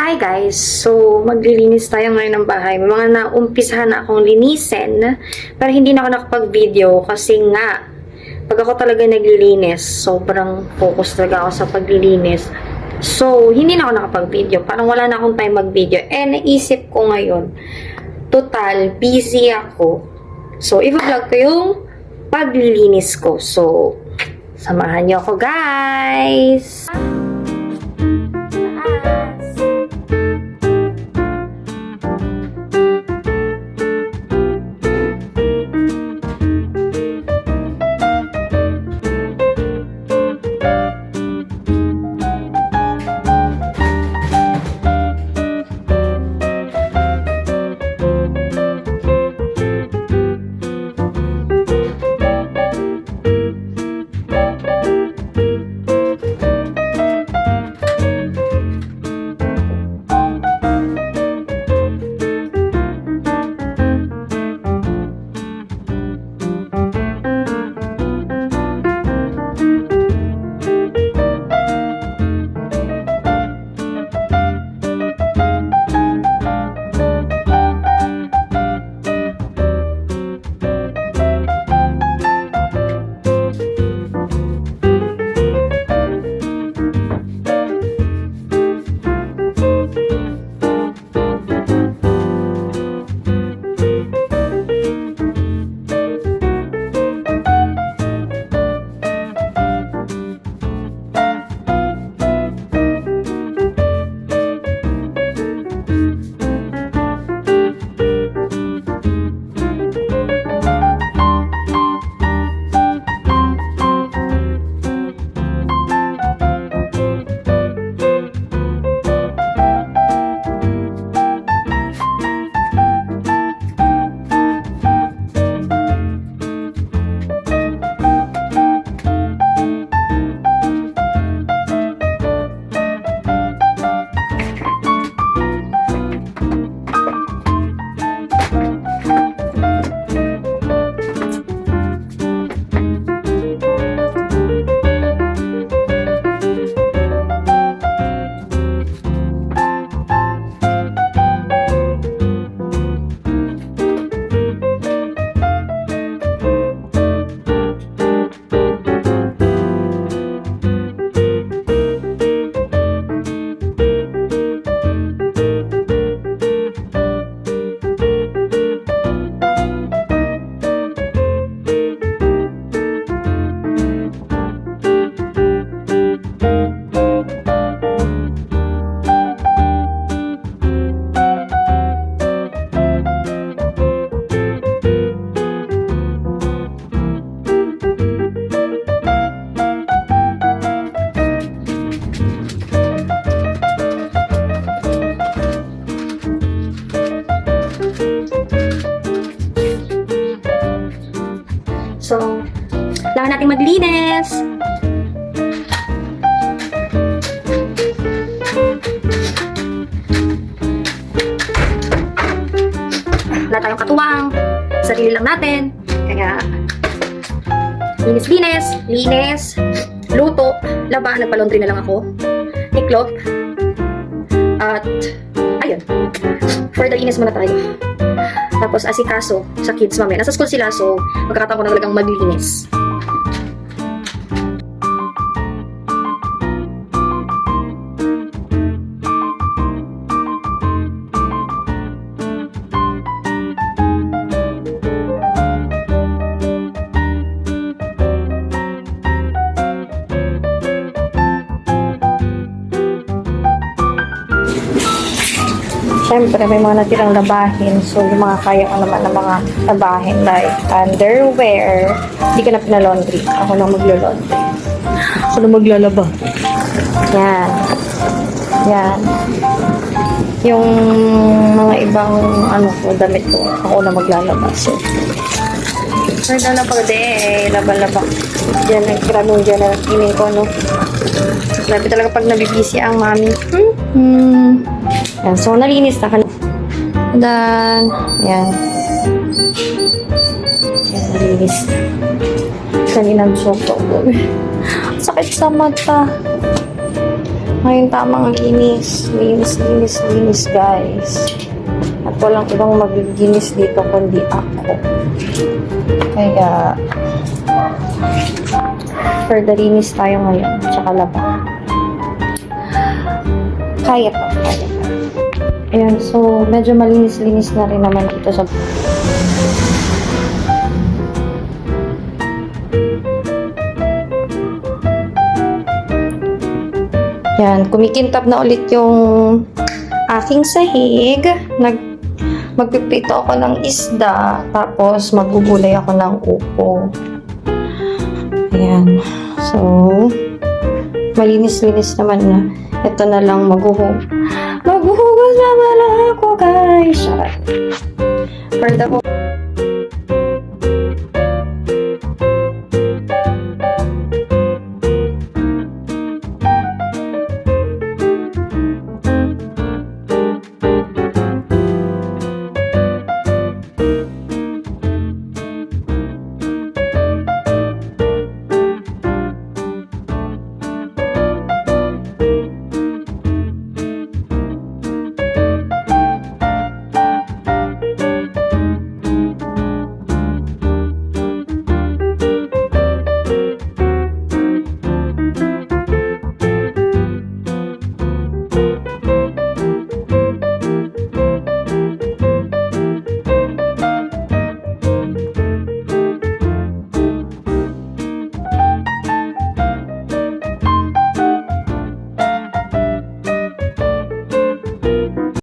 Hi guys! So, maglilinis tayo ngayon ng bahay. May mga naumpisahan na akong linisin, pero hindi na ako nakapag-video kasi nga, pag ako talaga naglilinis, sobrang focus talaga ako sa paglilinis. So, hindi na ako nakapag-video. Parang wala na akong time mag-video. Naisip ko ngayon, total, busy ako. So, i-vlog ko yung paglilinis ko. So, samahan niyo ako guys! So, kailangan natin maglinis. Wala tayong katuwang. Sarili lang natin. Kaya, linis, luto, laba, nagpa-laundry na lang ako. Iklop. At, ayun. For the linis muna tayo. Tapos asikaso sa kids mamaya. Nasa school sila, so magkakataon ko na talagang maglinis. Siyempre, may mga natirang labahin. So, yung mga kaya ko naman ng mga labahin like underwear. Hindi ka na pinalaundry. Ako na maglo-laundry. Ako na maglalaba. Yan. Yan. Yung mga ibang damit ko, ako na maglalaba. So, naglalaba din. Laba-laba. Diyan, nagkramong dyan na ining ko, Grabe talaga pag nabibisi ang mami. Yan, so nalinis na ka. Dan, yan. Yan, nalinis na. Kaninang soto. Sakit sa mata. Ngayon tamang linis. Linis, guys. At walang ibang maglinis dito kundi ako. Kaya, further linis tayo ngayon. Tsaka laba. Kaya pa. Ayan, so, medyo malinis-linis na rin naman dito sa... Yan, kumikintab na ulit yung aking sahig. Magpipito ako ng isda, tapos magugulay ako ng upo. Ayan. So, malinis-linis naman na. Ito na lang maghuhugas na lang ako, guys. For the